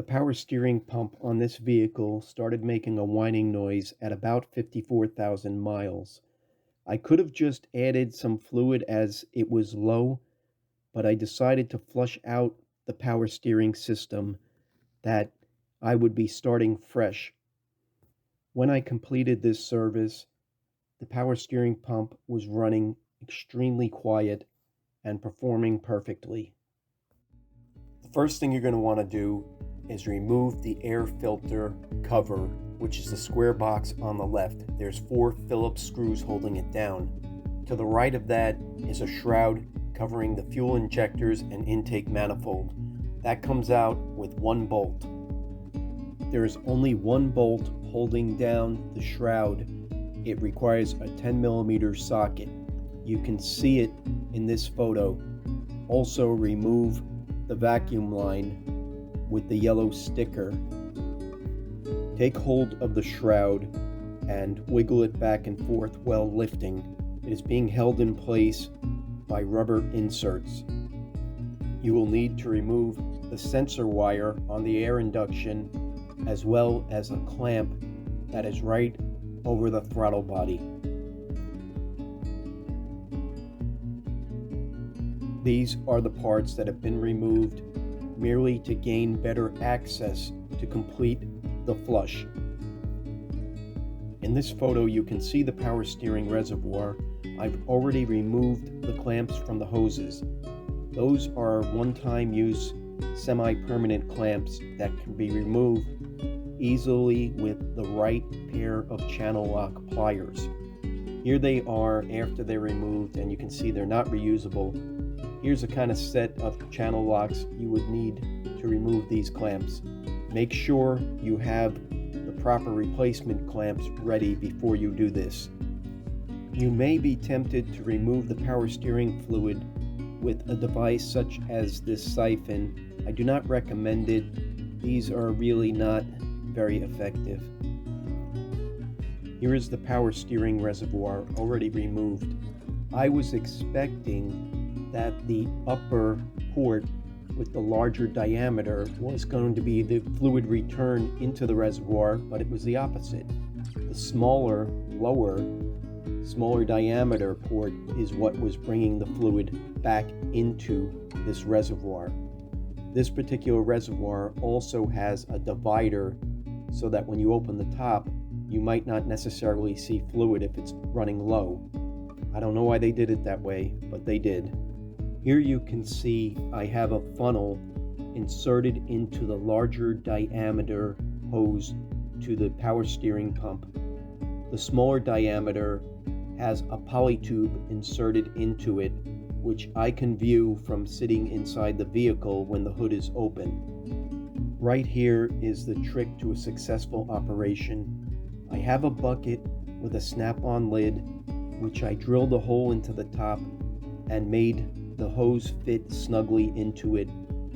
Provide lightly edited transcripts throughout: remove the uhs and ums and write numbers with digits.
The power steering pump on this vehicle started making a whining noise at about 54,000 miles. I could have just added some fluid as it was low, but I decided to flush out the power steering system that I would be starting fresh. When I completed this service, the power steering pump was running extremely quiet and performing perfectly. The first thing you're going to want to do is remove the air filter cover, which is the square box on the left. There's 4 Phillips screws holding it down. To the right of that is a shroud covering the fuel injectors and intake manifold. That comes out with 1 bolt. There is only 1 bolt holding down the shroud. It requires a 10mm socket. You can see it in this photo. Also remove the vacuum line with the yellow sticker. Take hold of the shroud and wiggle it back and forth while lifting. It is being held in place by rubber inserts. You will need to remove the sensor wire on the air induction as well as a clamp that is right over the throttle body. These are the parts that have been removed merely to gain better access to complete the flush. In this photo you can see the power steering reservoir. I've already removed the clamps from the hoses. Those are one-time use semi-permanent clamps that can be removed easily with the right pair of channel lock pliers. Here they are after they're removed, and you can see they're not reusable. Here's a kind of set of channel locks you would need to remove these clamps. Make sure you have the proper replacement clamps ready before you do this. You may be tempted to remove the power steering fluid with a device such as this siphon. I do not recommend it. These are really not very effective. Here is the power steering reservoir already removed. I was expecting that the upper port with the larger diameter was going to be the fluid return into the reservoir, but it was the opposite. The smaller diameter port is what was bringing the fluid back into this reservoir. This particular reservoir also has a divider so that when you open the top, you might not necessarily see fluid if it's running low. I don't know why they did it that way, but they did. Here you can see I have a funnel inserted into the larger diameter hose to the power steering pump. The smaller diameter has a polytube inserted into it, which I can view from sitting inside the vehicle when the hood is open. Right here is the trick to a successful operation. I have a bucket with a snap-on lid, which I drilled a hole into the top and made the hose fit snugly into it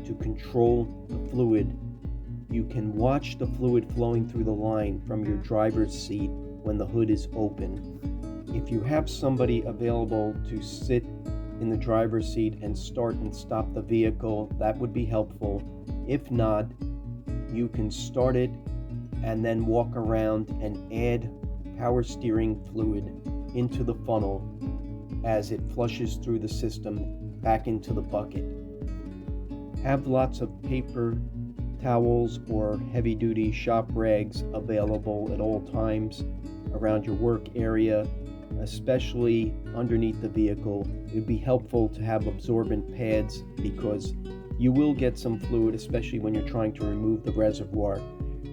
to control the fluid. You can watch the fluid flowing through the line from your driver's seat when the hood is open. If you have somebody available to sit in the driver's seat and start and stop the vehicle, that would be helpful. If not, you can start it and then walk around and add power steering fluid into the funnel as it flushes through the system back into the bucket. Have lots of paper towels or heavy-duty shop rags available at all times around your work area, especially underneath the vehicle. It would be helpful to have absorbent pads because you will get some fluid, especially when you're trying to remove the reservoir.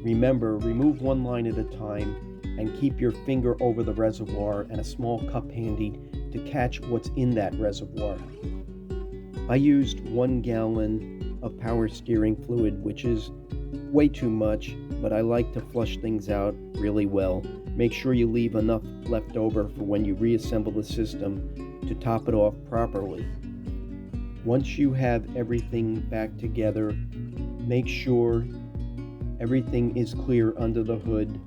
Remember, remove one line at a time and keep your finger over the reservoir and a small cup handy to catch what's in that reservoir. I used 1 gallon of power steering fluid, which is way too much, but I like to flush things out really well. Make sure you leave enough left over for when you reassemble the system to top it off properly. Once you have everything back together, make sure everything is clear under the hood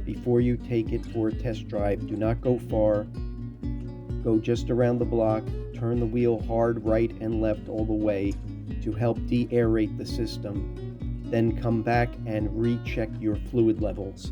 before you take it for a test drive. Do not go far. Go just around the block. Turn the wheel hard right and left all the way to help de-aerate the system. then come back and recheck your fluid levels.